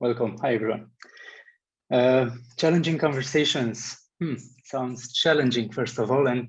Welcome. Hi, everyone. Challenging conversations. Sounds challenging, first of all, and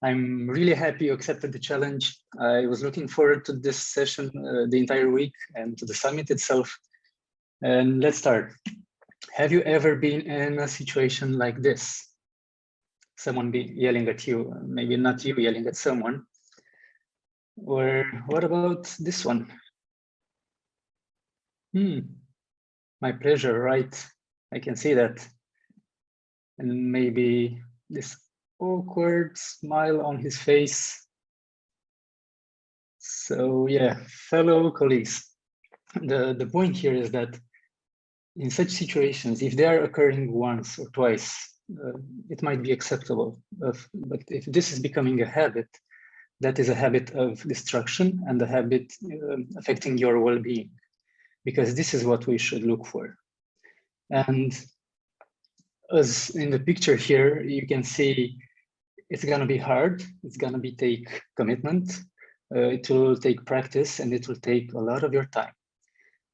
I'm really happy you accepted the challenge. I was looking forward to this session the entire week and to the summit itself. And let's start. Have you ever been in a situation like this? Someone be yelling at you, maybe not you yelling at someone. Or what about this one? My pleasure, right? I can see that. And maybe this awkward smile on his face. So yeah, fellow colleagues, the point here is that in such situations, if they are occurring once or twice, it might be acceptable. But if this is becoming a habit, that is a habit of destruction and a habit affecting your well-being, because this is what we should look for. And as in the picture here, you can see it's going to be hard. It's going to take commitment. It will take practice, and it will take a lot of your time.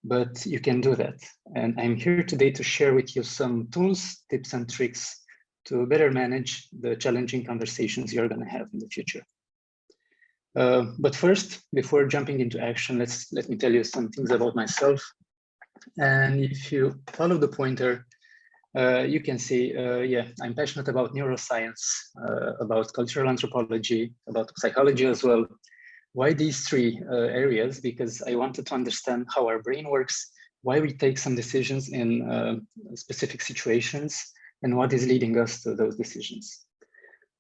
But you can do that. And I'm here today to share with you some tools, tips, and tricks to better manage the challenging conversations you're going to have in the future. But first, before jumping into action, let me tell you some things about myself. And if you follow the pointer, you can see, yeah, I'm passionate about neuroscience, about cultural anthropology, about psychology as well. Why these three areas? Because I wanted to understand how our brain works, why we take some decisions in specific situations, and what is leading us to those decisions.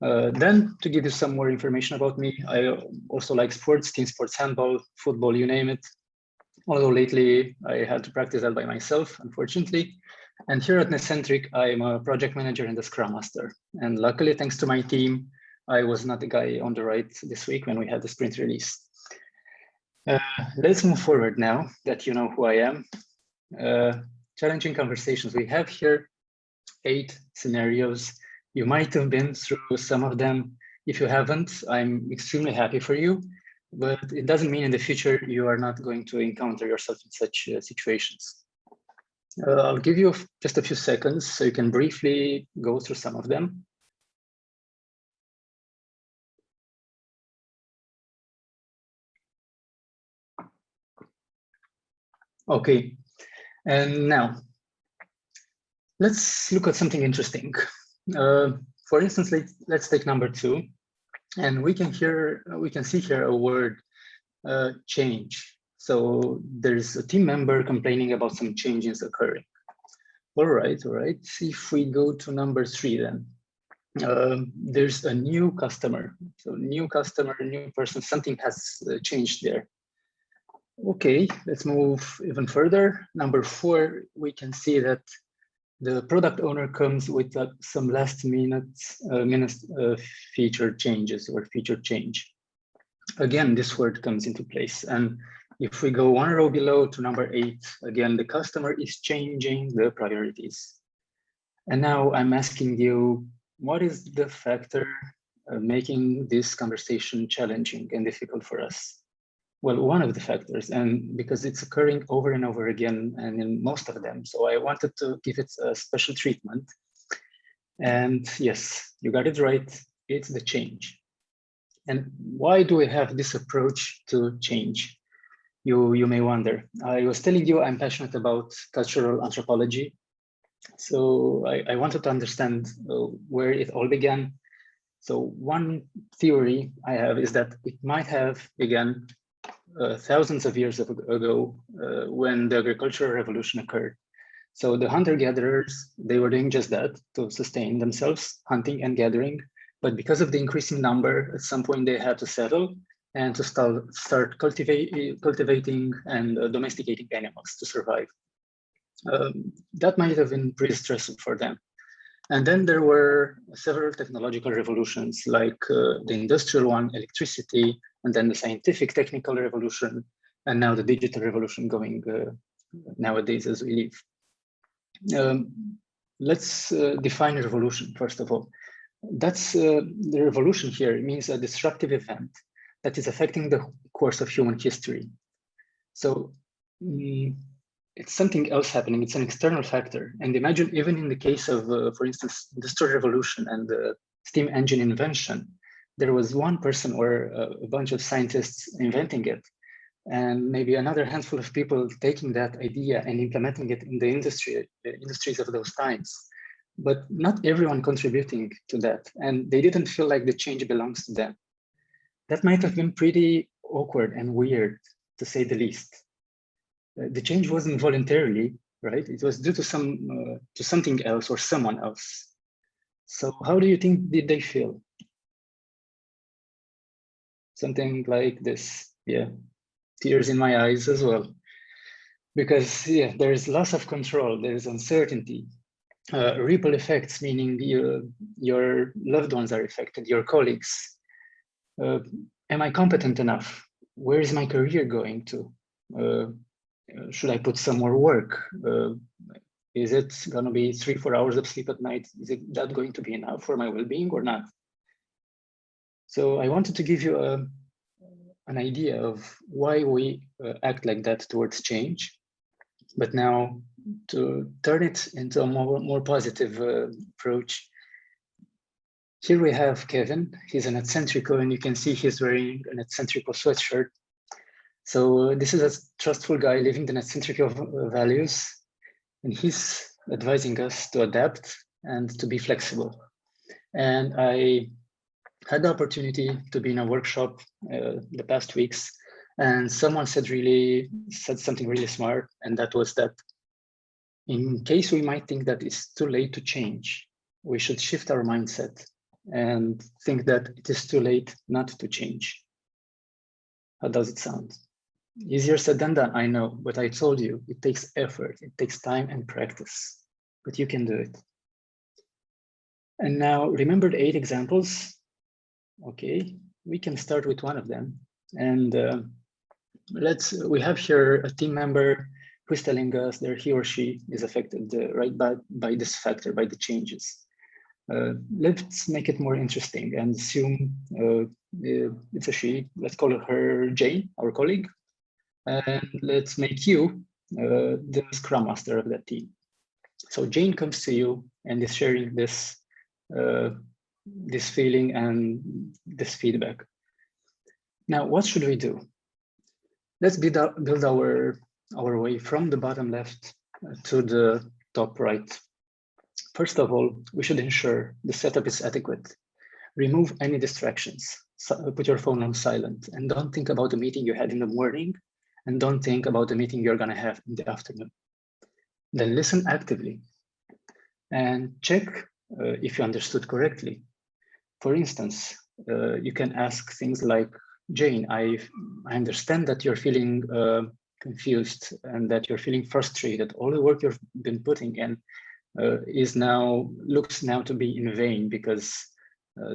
Then, to give you some more information about me, I also like sports, team sports, handball, football, you name it. Although lately I had to practice that by myself, unfortunately. And here at Netcentric, I'm a project manager and a scrum master. And luckily, thanks to my team, I was not the guy on the right this week when we had the sprint release. Let's move forward now that you know who I am. Challenging conversations. We have here 8 scenarios. You might have been through some of them. If you haven't, I'm extremely happy for you, but it doesn't mean in the future you are not going to encounter yourself in such situations. I'll give you just a few seconds so you can briefly go through some of them. Okay, and now let's look at something interesting. For instance, let's take number 2, and we can see here a word, change. So there's a team member complaining about some changes occurring. All right. If we go to number 3, then there's a new customer. So new customer, new person, something has changed there. Okay, let's move even further. Number 4, we can see that the product owner comes with some last minute feature changes or feature change. Again, this word comes into place. And if we go 1 row below to number 8, again, the customer is changing the priorities. And now I'm asking you, what is the factor making this conversation challenging and difficult for us? Well, one of the factors, and because it's occurring over and over again and in most of them, so I wanted to give it a special treatment. And yes, you got it right, it's the change. And why do we have this approach to change? You may wonder. I was telling you I'm passionate about cultural anthropology. So I wanted to understand where it all began. So one theory I have is that it might have begun thousands of years ago when the agricultural revolution occurred. So the hunter-gatherers, they were doing just that to sustain themselves, hunting and gathering. But because of the increasing number, at some point they had to settle and to start cultivating and domesticating animals to survive. That might have been pretty stressful for them. And then there were several technological revolutions, like the industrial one, electricity, and then the scientific technical revolution, and now the digital revolution going nowadays as we live. Let's define revolution, first of all. That's the revolution here means a disruptive event that is affecting the course of human history. So it's something else happening. It's an external factor. And imagine even in the case of, for instance, Industrial Revolution and the steam engine invention, there was one person or a bunch of scientists inventing it, and maybe another handful of people taking that idea and implementing it in the industries of those times. But not everyone contributing to that. And they didn't feel like the change belongs to them. That might have been pretty awkward and weird, to say the least. The change wasn't voluntarily, right? It was due to something else or someone else. So how do you think did they feel? Something like this, yeah. Tears in my eyes as well. Because yeah, there is loss of control, there is uncertainty, ripple effects, meaning your loved ones are affected, your colleagues. Am I competent enough? Where is my career going to? Should I put some more work? Is it going to be 3-4 hours of sleep at night? Is that going to be enough for my well-being or not? So I wanted to give you an idea of why we act like that towards change. But now to turn it into a more positive approach, here we have Kevin. He's an Netcentric, and you can see he's wearing a Netcentric sweatshirt. So this is a trustful guy living the Netcentric values, and he's advising us to adapt and to be flexible. And I had the opportunity to be in a workshop the past weeks, and someone said something really smart, and that was that in case we might think that it's too late to change, we should shift our mindset and think that it is too late not to change. How does it sound? Easier said than done, I know, but I told you, it takes effort, it takes time and practice, but you can do it. And now remember the 8 examples? Okay, we can start with one of them. And we have here a team member who's telling us that he or she is affected right by this factor, by the changes. Let's make it more interesting and assume it's a she. Let's call her Jane, our colleague. And let's make you the Scrum Master of that team. So Jane comes to you and is sharing this feeling and this feedback. Now, what should we do? Let's build our way from the bottom left to the top right. First of all, we should ensure the setup is adequate. Remove any distractions. Put your phone on silent and don't think about the meeting you had in the morning, and don't think about the meeting you're going to have in the afternoon. Then listen actively and check if you understood correctly. For instance, you can ask things like, Jane, I understand that you're feeling confused and that you're feeling frustrated. All the work you've been putting in looks now to be in vain because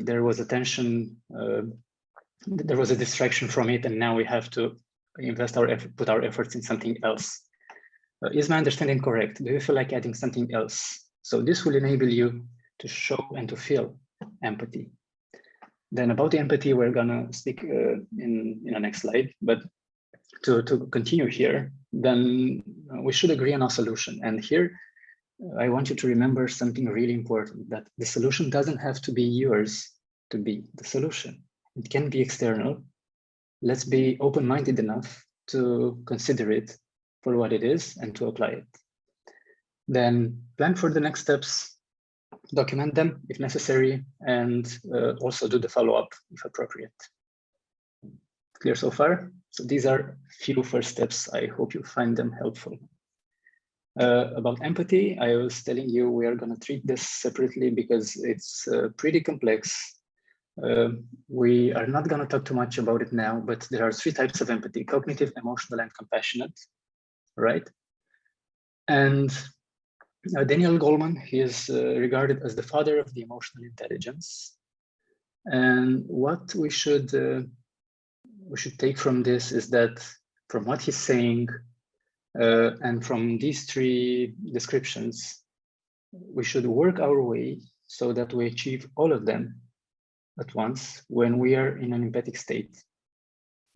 there was a tension, there was a distraction from it, and now we have to put our efforts in something else. Is my understanding correct? Do you feel like adding something else? So this will enable you to show and to feel empathy. Then about the empathy, we're gonna speak in the next slide, but to continue here, then we should agree on a solution. And here, I want you to remember something really important, that the solution doesn't have to be yours to be the solution. It can be external. Let's be open-minded enough to consider it for what it is and to apply it. Then plan for the next steps, document them if necessary, and also do the follow-up if appropriate. Clear so far? So these are few first steps. I hope you find them helpful. About empathy, I was telling you we are going to treat this separately because it's pretty complex. We are not going to talk too much about it now, but there are 3 types of empathy: cognitive, emotional, and compassionate, right? And Daniel Goleman, he is regarded as the father of the emotional intelligence. And what we should take from this is that from what he's saying and from these 3 descriptions, we should work our way so that we achieve all of them at once when we are in an empathic state.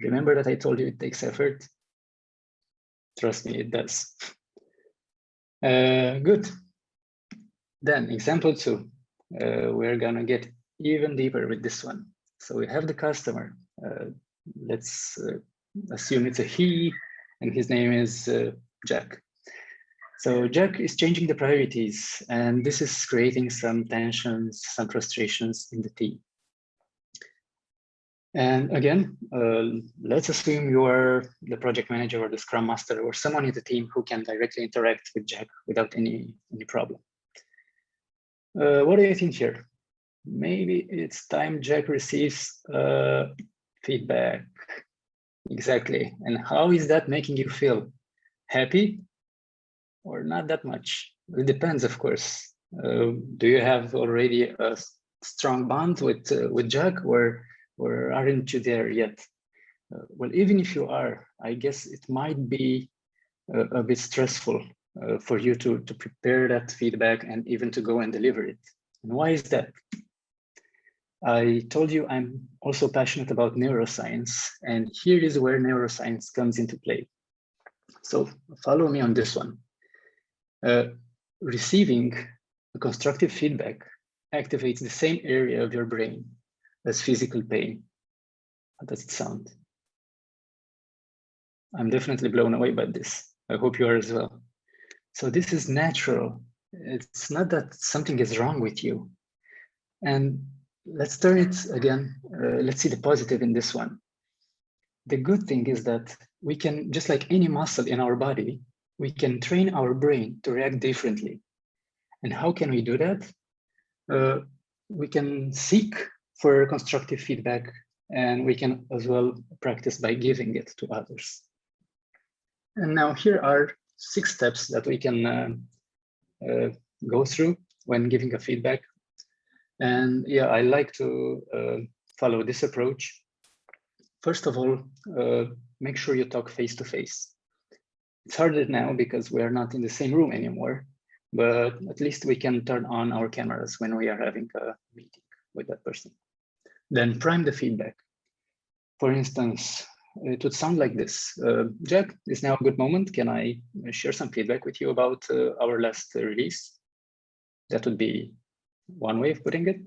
Remember that I told you it takes effort? Trust me, it does. Good. Then example 2, we're gonna get even deeper with this one. So we have the customer. Let's assume it's a he, and his name is Jack. So Jack is changing the priorities, and this is creating some tensions, some frustrations in the team. And again, let's assume you are the project manager or the scrum master or someone in the team who can directly interact with Jack without any problem. What do you think here? Maybe it's time Jack receives feedback. Exactly. And how is that making you feel? Happy or not that much? It depends, of course. Do you have already a strong bond with Jack, or aren't you there yet? Well, even if you are, I guess it might be a bit stressful for you to prepare that feedback and even to go and deliver it. And why is that? I told you I'm also passionate about neuroscience, and here is where neuroscience comes into play. So follow me on this one. Receiving a constructive feedback activates the same area of your brain as physical pain. How does it sound? I'm definitely blown away by this. I hope you are as well. So this is natural. It's not that something is wrong with you. And let's turn it again. Let's see the positive in this one. The good thing is that we can, just like any muscle in our body, we can train our brain to react differently. And how can we do that? We can seek for constructive feedback, and we can as well practice by giving it to others. And now here are 6 steps that we can go through when giving a feedback. And yeah, I like to follow this approach. First of all, make sure you talk face to face. It's harder now because we are not in the same room anymore, but at least we can turn on our cameras when we are having a meeting with that person. Then prime the feedback. For instance, it would sound like this. Jack, is now a good moment. Can I share some feedback with you about our last release? That would be one way of putting it.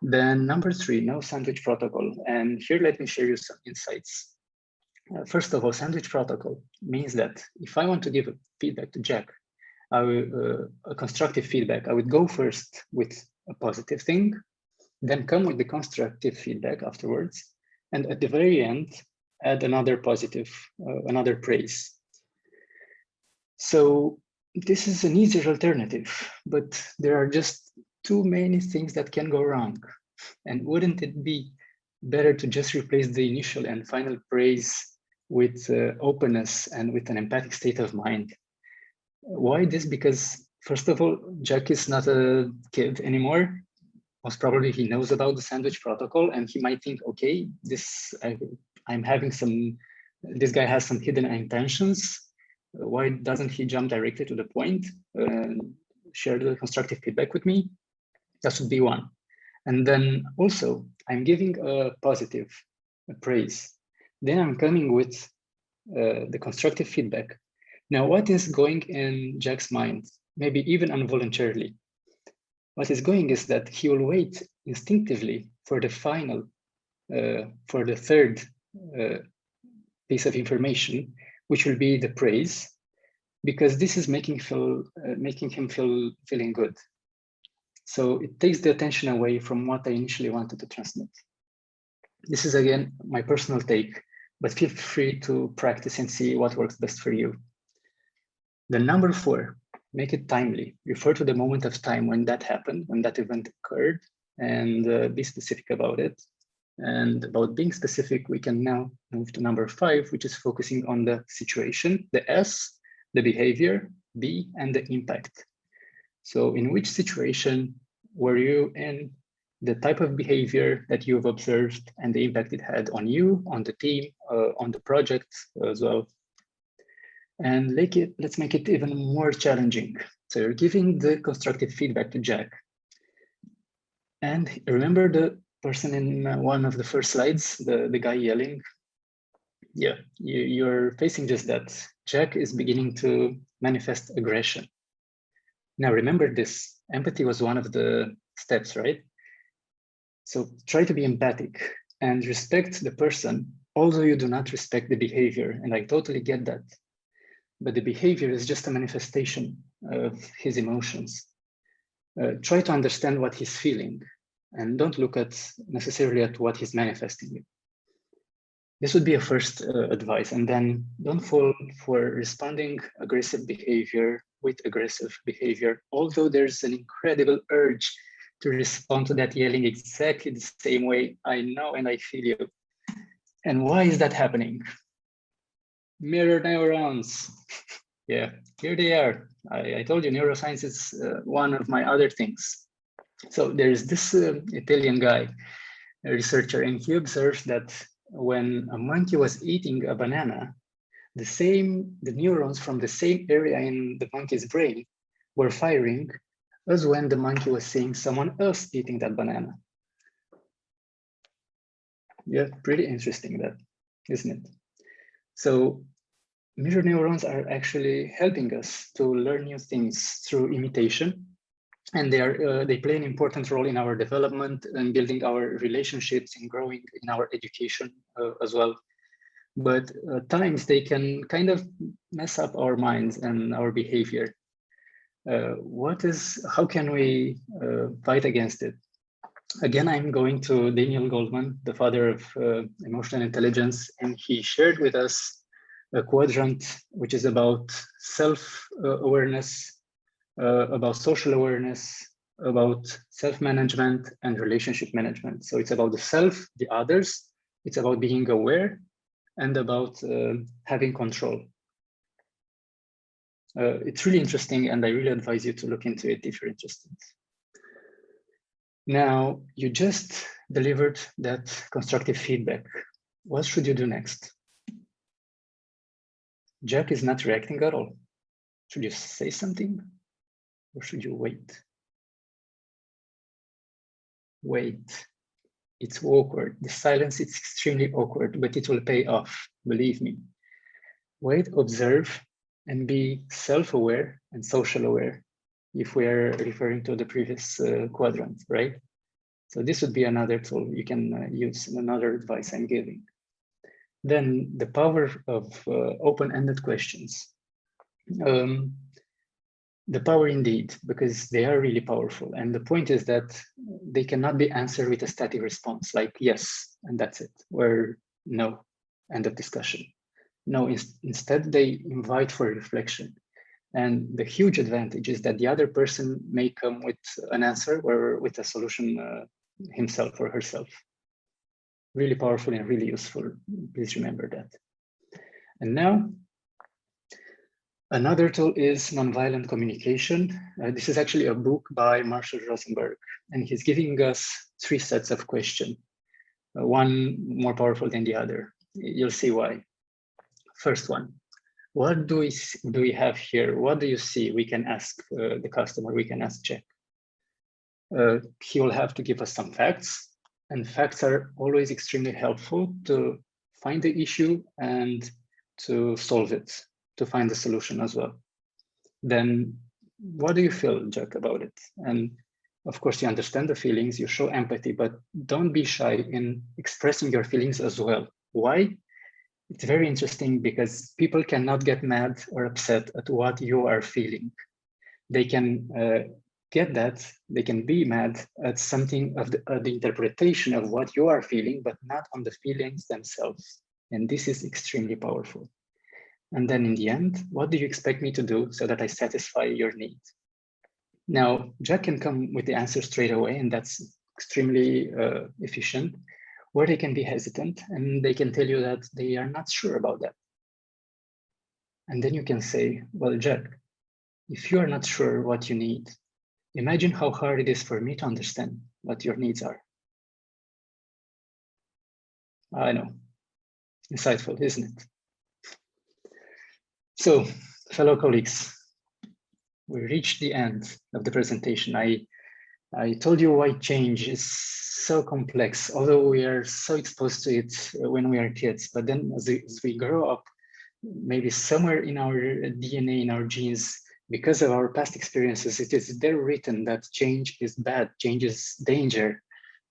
Then number 3, no sandwich protocol. And here, let me share you some insights. First of all, sandwich protocol means that if I want to give a feedback to Jack, a constructive feedback, I would go first with a positive thing, then come with the constructive feedback afterwards, and at the very end, add another positive, another praise. So this is an easier alternative, but there are just too many things that can go wrong. And wouldn't it be better to just replace the initial and final praise with openness and with an empathic state of mind? Why this? Because first of all, Jack is not a kid anymore. Most probably he knows about the sandwich protocol, and he might think, okay, this guy has some hidden intentions. Why doesn't he jump directly to the point and share the constructive feedback with me? That would be one. And then also, I'm giving a positive praise. Then I'm coming with the constructive feedback. Now, what is going in Jack's mind? Maybe even involuntarily. What is going is that he will wait instinctively for the final, for the third piece of information, which will be the praise, because this is making him feeling good. So it takes the attention away from what I initially wanted to transmit. This is, again, my personal take, but feel free to practice and see what works best for you. Then number 4, make it timely. Refer to the moment of time when that happened, when that event occurred, and be specific about it. And about being specific, we can now move to number 5, which is focusing on the situation, the S, the behavior, B, and the impact. So in which situation were you in, the type of behavior that you've observed, and the impact it had on you, on the team, on the project as well. And let's make it even more challenging. So you're giving the constructive feedback to Jack. And remember the person in one of the first slides, the guy yelling? Yeah, you're facing just that. Jack is beginning to manifest aggression. Now remember this, empathy was one of the steps, right? So try to be empathic and respect the person, although you do not respect the behavior, and I totally get that. But the behavior is just a manifestation of his emotions. Try to understand what he's feeling and don't look at necessarily at what he's manifesting. This would be a first advice, and then don't fall for responding aggressive behavior with aggressive behavior, although there's an incredible urge to respond to that yelling exactly the same way. I know and I feel you. And why is that happening? Mirror neurons. Yeah, here they are. I told you neuroscience is one of my other things. So there's this Italian guy, a researcher, and he observed that when a monkey was eating a banana, the neurons from the same area in the monkey's brain were firing as when the monkey was seeing someone else eating that banana. Yeah, pretty interesting that, isn't it? So mirror neurons are actually helping us to learn new things through imitation, and they play an important role in our development and building our relationships and growing in our education as well. But at times they can kind of mess up our minds and our behavior. How can we fight against it? Again, I'm going to Daniel Goleman, the father of emotional intelligence, and he shared with us a quadrant which is about self-awareness, about social awareness, about self-management and relationship management. So it's about the self, the others, it's about being aware, and about having control. It's really interesting, and I really advise you to look into it if you're interested. Now, you just delivered that constructive feedback. What should you do next? Jack is not reacting at all. Should you say something or should you wait? Wait. It's awkward. The silence is extremely awkward, but it will pay off, believe me. Wait, observe, and be self-aware and social aware, if we are referring to the previous quadrant, right? So this would be another tool you can use in another advice I'm giving. Then the power of open-ended questions. The power indeed, because they are really powerful. And the point is that they cannot be answered with a static response, like yes, and that's it, or no, end of discussion. No, instead they invite for reflection. And the huge advantage is that the other person may come with an answer or with a solution himself or herself. Really powerful and really useful. Please remember that. And now, another tool is nonviolent communication. This is actually a book by Marshall Rosenberg, and he's giving us 3 sets of questions, one more powerful than the other. You'll see why. First one, what do we have here? What do you see? We can ask the customer, we can ask Jack. He will have to give us some facts, and facts are always extremely helpful to find the issue and to solve it, to find the solution as well. Then what do you feel, Jack, about it? And of course, you understand the feelings, you show empathy, but don't be shy in expressing your feelings as well. Why? It's very interesting because people cannot get mad or upset at what you are feeling. They can get that, they can be mad at something of the interpretation of what you are feeling, but not on the feelings themselves. And this is extremely powerful. And then in the end, what do you expect me to do so that I satisfy your needs? Now, Jack can come with the answer straight away, and that's extremely efficient, or they can be hesitant and they can tell you that they are not sure about that. And then you can say, well, Jack, if you are not sure what you need, imagine how hard it is for me to understand what your needs are. I know, insightful, isn't it? So, fellow colleagues, we reached the end of the presentation. I I told you why change is so complex, although we are so exposed to it when we are kids. But then as we grow up, maybe somewhere in our DNA, in our genes, because of our past experiences, it is there written that change is bad, change is danger.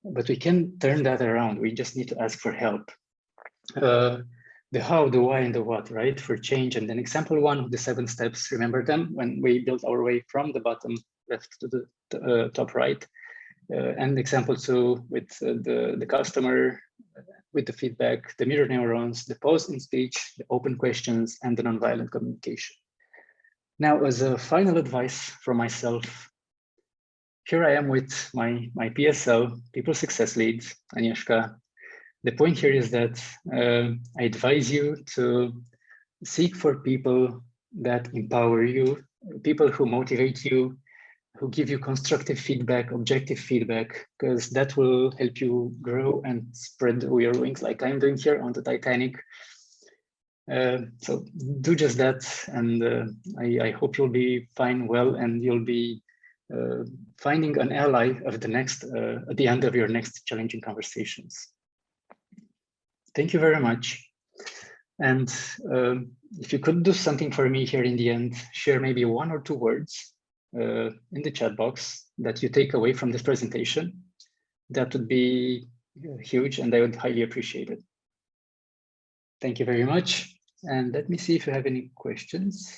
But we can turn that around. We just need to ask for help. The how, the why, and the what, right? For change. And then example 1 of the 7 steps, remember them when we built our way from the bottom left to the top right. And example 2 with the customer, with the feedback, the mirror neurons, the pause in speech, the open questions, and the nonviolent communication. Now, as a final advice from myself, here I am with my PSL, People Success Lead, Agnieszka. The point here is that I advise you to seek for people that empower you, people who motivate you, who give you constructive feedback, objective feedback, because that will help you grow and spread your wings like I'm doing here on the Titanic. So do just that, and I hope you'll be fine, well, and you'll be finding an ally of the next at the end of your next challenging conversations. Thank you very much. And if you could do something for me here in the end, share maybe 1 or 2 words in the chat box that you take away from this presentation, that would be huge, and I would highly appreciate it. Thank you very much. And let me see if you have any questions.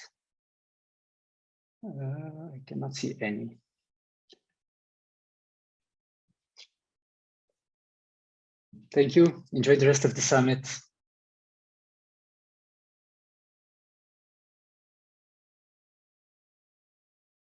I cannot see any. Thank you. Enjoy the rest of the summit.